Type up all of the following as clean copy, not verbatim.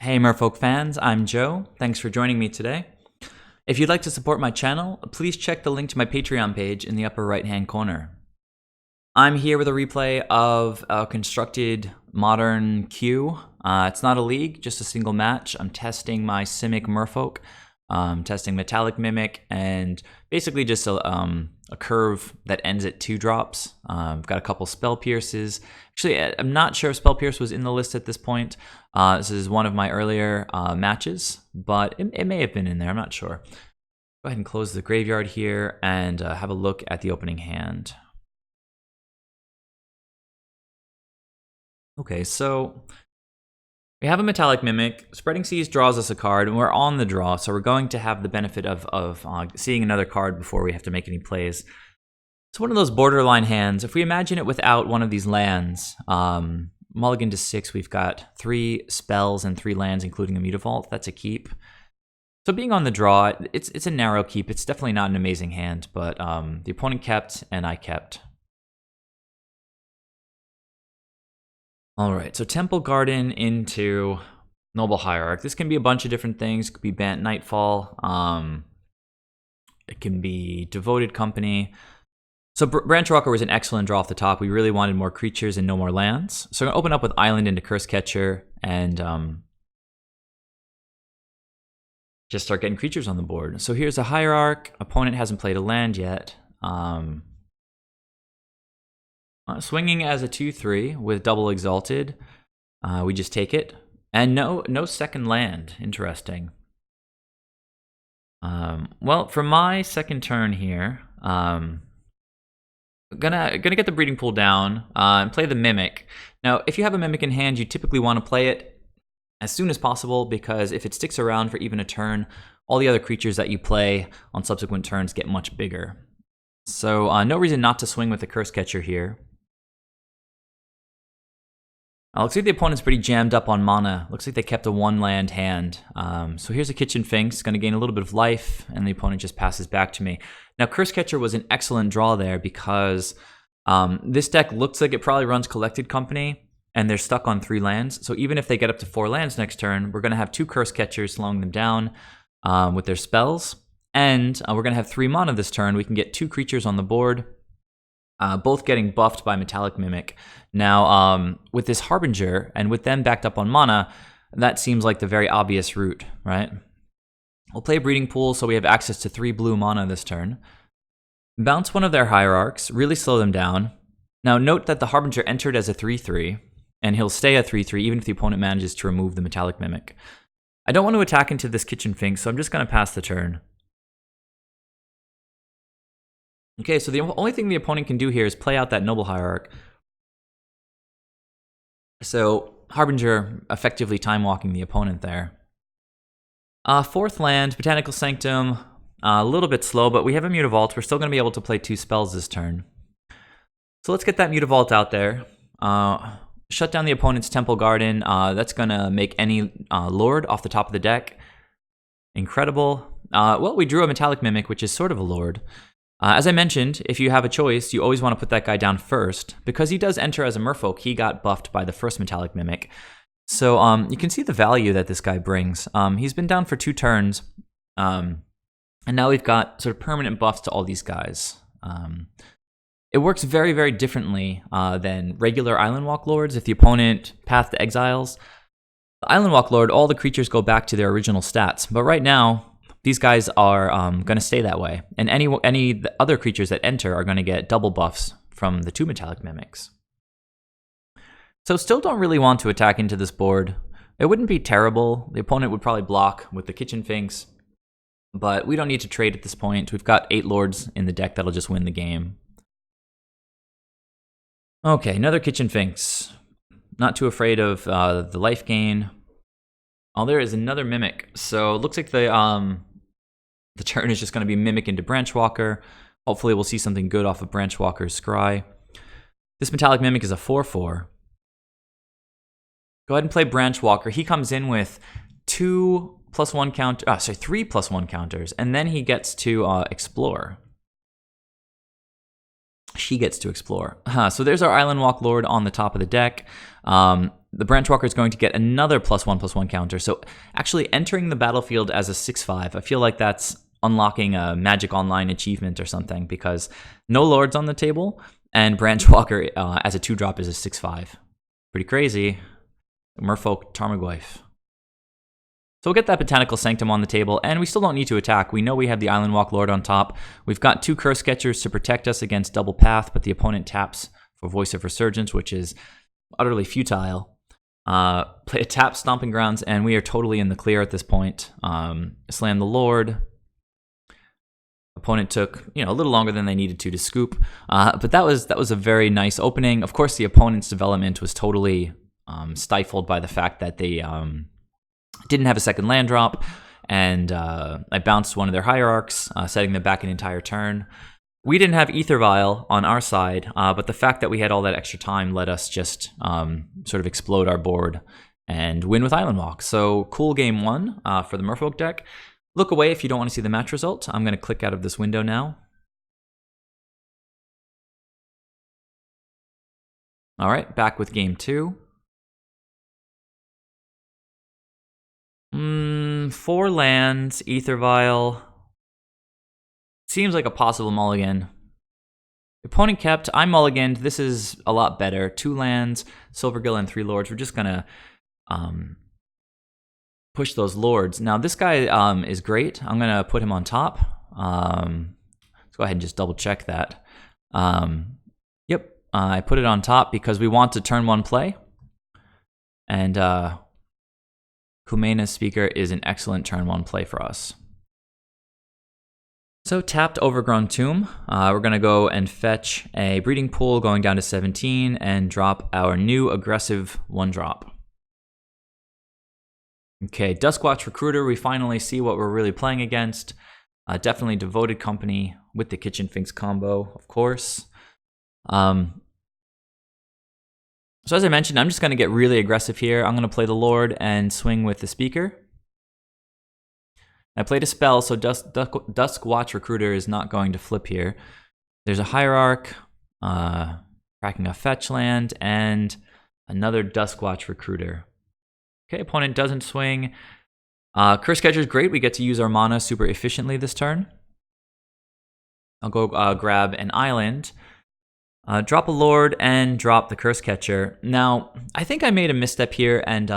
Hey Merfolk fans, I'm Joe. Thanks for joining me today. If you'd like to support my channel, please check the link to my Patreon page in the upper right hand corner. I'm here with a replay of a constructed modern queue. It's not a league, just a single match. I'm testing my Simic Merfolk, testing Metallic Mimic, and basically just a curve that ends at 2 drops. I've got a couple Spell Pierces. Actually, I'm not sure if Spell Pierce was in the list at this point. This is one of my earlier matches, but it may have been in there, I'm not sure. Go ahead and close the graveyard here and have a look at the opening hand. Okay, so we have a Metallic Mimic. Spreading Seas draws us a card, and we're on the draw, so we're going to have the benefit of seeing another card before we have to make any plays. It's one of those borderline hands. If we imagine it without one of these lands, mulligan to 6, we've got 3 spells and 3 lands, including a Mutavault. That's a keep. So being on the draw, it's a narrow keep. It's definitely not an amazing hand, but the opponent kept, and I kept. All right, so Temple Garden into Noble Hierarch. This can be a bunch of different things. It could be Bant Nightfall. It can be Devoted Company. So Branchwalker was an excellent draw off the top. We really wanted more creatures and no more lands. So I'm gonna open up with Island into Cursecatcher and just start getting creatures on the board. So here's a Hierarch. Opponent hasn't played a land yet. Swinging as a 2/3 with double exalted, we just take it, and no second land. Interesting. Well, for my second turn here, gonna get the breeding pool down and play the Mimic. Now, if you have a Mimic in hand, you typically want to play it as soon as possible because if it sticks around for even a turn, all the other creatures that you play on subsequent turns get much bigger. So no reason not to swing with the Cursecatcher here. Looks like the opponent's pretty jammed up on mana. Looks like they kept a 1-land hand. So here's a Kitchen Finks, going to gain a little bit of life, and the opponent just passes back to me. Now, Cursecatcher was an excellent draw there because this deck looks like it probably runs Collected Company, and they're stuck on 3 lands. So even if they get up to 4 lands next turn, we're going to have 2 Cursecatchers slowing them down with their spells. And we're going to have 3 mana this turn. We can get 2 creatures on the board. Both getting buffed by Metallic Mimic. Now, with this Harbinger, and with them backed up on mana, that seems like the very obvious route, right? We'll play Breeding Pool, so we have access to 3 blue mana this turn. Bounce one of their Hierarchs, really slow them down. Now, note that the Harbinger entered as a 3/3, and he'll stay a 3/3 even if the opponent manages to remove the Metallic Mimic. I don't want to attack into this Kitchen Finks, so I'm just going to pass the turn. Okay, so the only thing the opponent can do here is play out that Noble Hierarch. So Harbinger effectively time-walking the opponent there. 4th land, Botanical Sanctum, a little bit slow, but we have a Mutavault. We're still going to be able to play 2 spells this turn. So let's get that Mutavault out there. Shut down the opponent's Temple Garden. That's going to make any Lord off the top of the deck. Incredible. Well, we drew a Metallic Mimic, which is sort of a Lord. As I mentioned, if you have a choice, you always want to put that guy down first. Because he does enter as a Merfolk, he got buffed by the first Metallic Mimic. So you can see the value that this guy brings. He's been down for 2 turns, and now we've got sort of permanent buffs to all these guys. It works very, very differently than regular Island Walk Lords. If the opponent Path to Exiles, the Island Walk Lord, all the creatures go back to their original stats. But right now, these guys are going to stay that way. And any other creatures that enter are going to get double buffs from the 2 Metallic Mimics. So still don't really want to attack into this board. It wouldn't be terrible. The opponent would probably block with the Kitchen Finks. But we don't need to trade at this point. We've got 8 Lords in the deck that'll just win the game. Okay, another Kitchen Finks. Not too afraid of the life gain. Oh, there is another Mimic. So it looks like the turn is just going to be Mimic into Branchwalker. Hopefully we'll see something good off of Branchwalker's Scry. This Metallic Mimic is a 4/4. Go ahead and play Branchwalker. He comes in with 3+1 counters, and then he gets to explore. She gets to explore. So there's our Island Walk Lord on the top of the deck. the Branchwalker is going to get another +1/+1 counter. So actually entering the battlefield as a 6/5, I feel like that's unlocking a Magic Online achievement or something, because no Lords on the table, and Branchwalker as a 2-drop is a 6/5. Pretty crazy. Merfolk Tarmogoyf. So we'll get that Botanical Sanctum on the table, and we still don't need to attack. We know we have the Island Walk Lord on top. We've got 2 Cursecatchers to protect us against double path, but the opponent taps for Voice of Resurgence, which is utterly futile. Play a tap Stomping Grounds, and we are totally in the clear at this point. Slam the Lord. Opponent took, a little longer than they needed to scoop, but that was a very nice opening. Of course, the opponent's development was totally stifled by the fact that they didn't have a second land drop, and I bounced one of their Hierarchs, setting them back an entire turn. We didn't have Aether Vial on our side, but the fact that we had all that extra time let us just sort of explode our board and win with Island Walk. So cool game 1 for the Merfolk deck. Look away if you don't want to see the match result. I'm going to click out of this window now. All right, back with game 2. 4 lands, Aether Vial. Seems like a possible mulligan. The opponent kept, I mulliganed. This is a lot better. 2 lands, Silvergill, and 3 Lords. We're just going to push those Lords. Now, this guy is great. I'm going to put him on top. Let's go ahead and just double check that. Yep, I put it on top because we want to turn 1 play. And Kumena's Speaker is an excellent turn 1 play for us. So tapped Overgrown Tomb. We're going to go and fetch a Breeding Pool going down to 17 and drop our new aggressive 1-drop. Okay, Duskwatch Recruiter. We finally see what we're really playing against. Definitely Devoted Company with the Kitchen Finks combo, of course. So as I mentioned, I'm just going to get really aggressive here. I'm going to play the Lord and swing with the Speaker. I played a spell, so Duskwatch Recruiter is not going to flip here. There's a Hierarch, cracking a fetch land, and another Duskwatch Recruiter. Okay, opponent doesn't swing. Cursecatcher is great. We get to use our mana super efficiently this turn. I'll go grab an island. Drop a Lord and drop the Cursecatcher. Now, I think I made a misstep here, and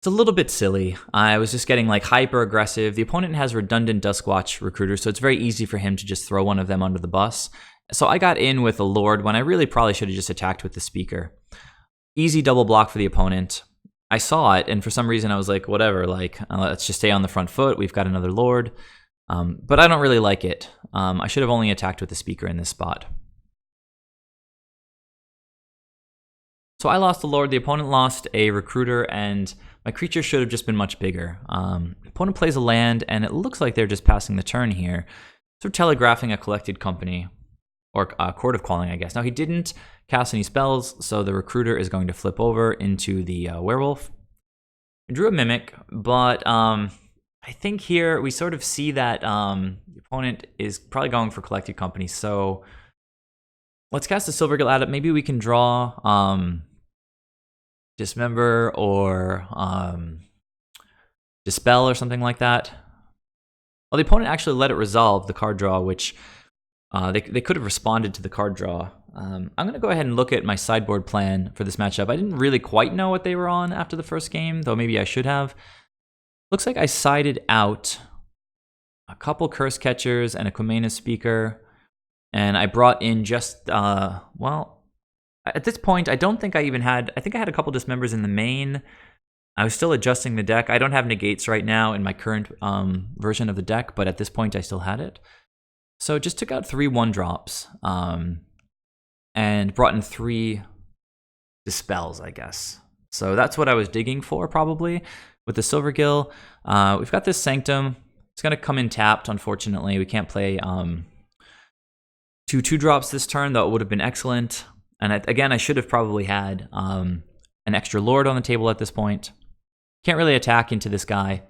it's a little bit silly. I was just getting like hyper aggressive. The opponent has redundant Duskwatch Recruiter, so it's very easy for him to just throw one of them under the bus. So I got in with a Lord when I really probably should have just attacked with the Speaker. Easy double block for the opponent. I saw it, and for some reason I was like, whatever, let's just stay on the front foot. We've got another Lord. But I don't really like it. I should have only attacked with the Speaker in this spot. So I lost the Lord, the opponent lost a Recruiter, and my creature should have just been much bigger. Opponent plays a land, and it looks like they're just passing the turn here. So telegraphing a Collected Company, or Court of Calling, I guess. Now he didn't cast any spells, so the Recruiter is going to flip over into the Werewolf. I drew a Mimic, but I think here we sort of see that the opponent is probably going for Collected Company, so let's cast the Silvergill Adept. Maybe we can draw Dismember or Dispel or something like that. Well, the opponent actually let it resolve the card draw, which they could have responded to the card draw. I'm going to go ahead and look at my sideboard plan for this matchup. I didn't really quite know what they were on after the first game, though maybe I should have. Looks like I sided out a couple Cursecatchers and a Kumena Speaker, and I brought in just, well, at this point, I don't think I even had, I think I had a couple Dismembers in the main. I was still adjusting the deck. I don't have negates right now in my current version of the deck, but at this point I still had it. So just took out 3 1-drops and brought in 3 Dispels, I guess. So that's what I was digging for, probably, with the Silvergill. We've got this Sanctum. It's going to come in tapped, unfortunately. We can't play 2 2-drops this turn, though it would have been excellent. And again, I should have probably had an extra Lord on the table at this point. Can't really attack into this guy,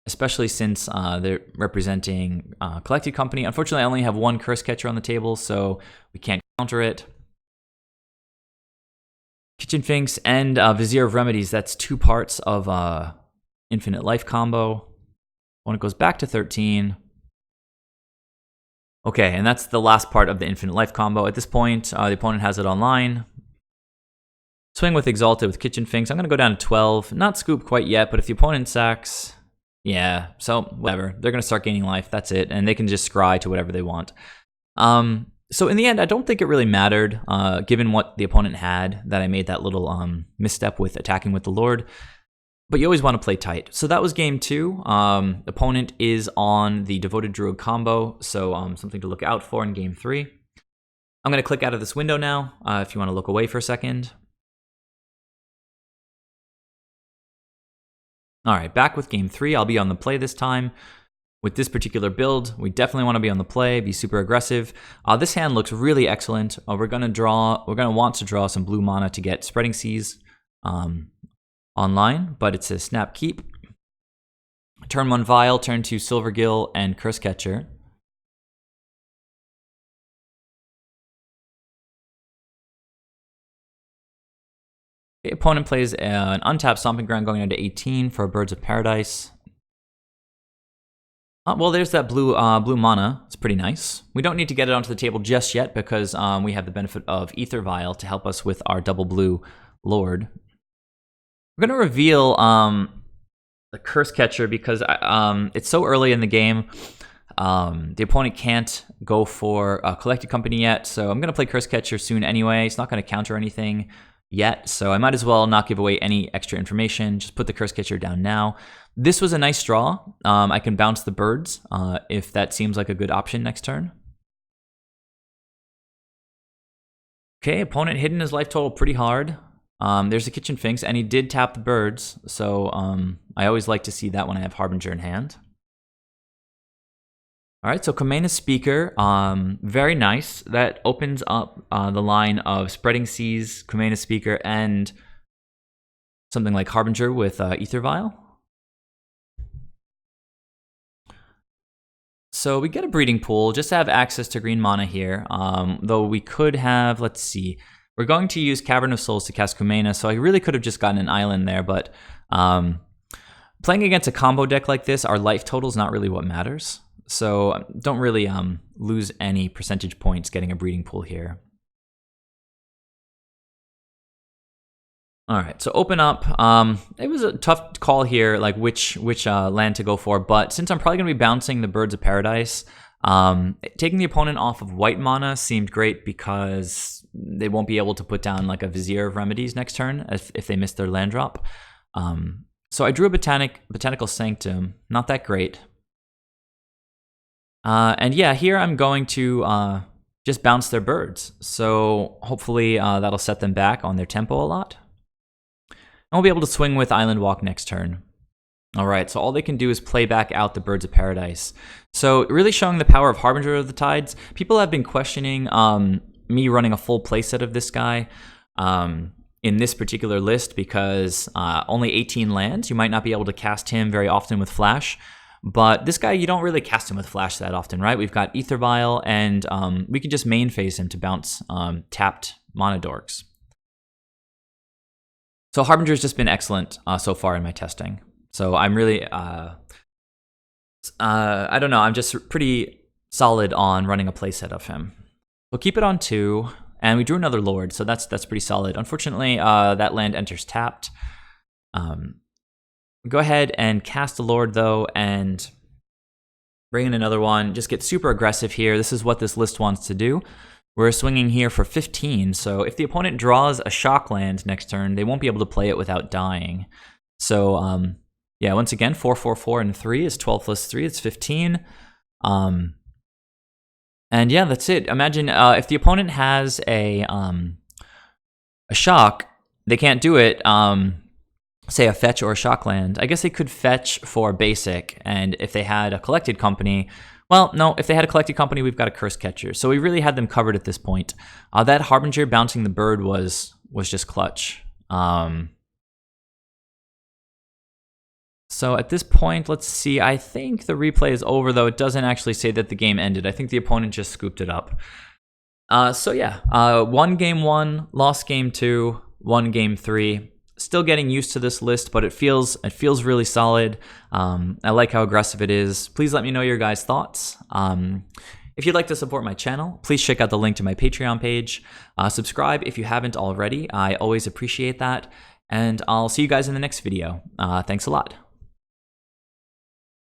especially since they're representing Collected Company. Unfortunately, I only have 1 Cursecatcher on the table, so we can't counter it. Kitchen Finks and Vizier of Remedies, that's 2 parts of Infinite Life combo. When it goes back to 13. Okay, and that's the last part of the Infinite Life combo. At this point, the opponent has it online. Swing with Exalted with Kitchen Finks. I'm going to go down to 12. Not scoop quite yet, but if the opponent sacks, yeah, so whatever. They're going to start gaining life. That's it, and they can just scry to whatever they want. So in the end, I don't think it really mattered, given what the opponent had, that I made that little misstep with attacking with the Lord. But you always want to play tight. So that was game 2. Opponent is on the Devoted Druid combo, so something to look out for in game 3. I'm going to click out of this window now, if you want to look away for a second. All right, back with game 3. I'll be on the play this time. With this particular build, we definitely want to be on the play, be super aggressive. This hand looks really excellent. We're going to want to draw some blue mana to get Spreading Seas online, but it's a snap keep. Turn 1 Vial, turn 2 Silvergill and Cursecatcher. The opponent plays an untapped Stomping Ground going into 18 for Birds of Paradise. Well, there's that blue mana. It's pretty nice. We don't need to get it onto the table just yet because we have the benefit of Aether Vial to help us with our double blue Lord. We're going to reveal the Cursecatcher because it's so early in the game. The opponent can't go for a Collected Company yet, so I'm going to play Cursecatcher soon anyway. It's not going to counter anything yet, so I might as well not give away any extra information. Just put the Cursecatcher down now. This was a nice draw. I can bounce the birds if that seems like a good option next turn. Okay, opponent hitting his life total pretty hard. There's the Kitchen Finks, and he did tap the birds, so I always like to see that when I have Harbinger in hand. All right, so Kumena Speaker, very nice. That opens up the line of Spreading Seas, Kumena Speaker, and something like Harbinger with Aether Vial. So we get a breeding pool, just to have access to green mana here, though we could have, let's see, we're going to use Cavern of Souls to cast Kumena, so I really could have just gotten an island there, but playing against a combo deck like this, our life total is not really what matters. So don't really lose any percentage points getting a breeding pool here. All right, so open up. It was a tough call here, like which land to go for, but since I'm probably going to be bouncing the Birds of Paradise, taking the opponent off of white mana seemed great because they won't be able to put down like a Vizier of Remedies next turn if they miss their land drop. So I drew a Botanical Sanctum, not that great. And yeah, here I'm going to just bounce their birds. So hopefully that'll set them back on their tempo a lot. And we'll be able to swing with Island Walk next turn. All right, so all they can do is play back out the Birds of Paradise. So really showing the power of Harbinger of the Tides. People have been questioning me running a full playset of this guy in this particular list because only 18 lands. You might not be able to cast him very often with Flash. But this guy, you don't really cast him with Flash that often, right? We've got Aether Vial, and we can just main phase him to bounce tapped Mana Dorks. So Harbinger's just been excellent so far in my testing. So I'm really, I don't know, I'm just pretty solid on running a playset of him. We'll keep it on 2, and we drew another Lord, so that's pretty solid. Unfortunately, that land enters tapped. Go ahead and cast a Lord, though, and bring in another one. Just get super aggressive here. This is what this list wants to do. We're swinging here for 15, so if the opponent draws a shock land next turn, they won't be able to play it without dying. So, yeah, once again, 4, 4, 4, and 3 is 12 plus 3. It's 15. And yeah, that's it. Imagine if the opponent has a shock, they can't do it. Say a fetch or a shock land. I guess they could fetch for basic, and if they had a Collected Company, well, no, if they had a Collected Company, we've got a Cursecatcher. So we really had them covered at this point. That Harbinger bouncing the bird was just clutch. So at this point, let's see. I think the replay is over, though. It doesn't actually say that the game ended. I think the opponent just scooped it up. So yeah, won game 1, lost game 2, won game 3. Still getting used to this list, but it feels really solid. I like how aggressive it is. Please let me know your guys' thoughts. If you'd like to support my channel, please check out the link to my Patreon page. Subscribe if you haven't already. I always appreciate that. And I'll see you guys in the next video. Thanks a lot.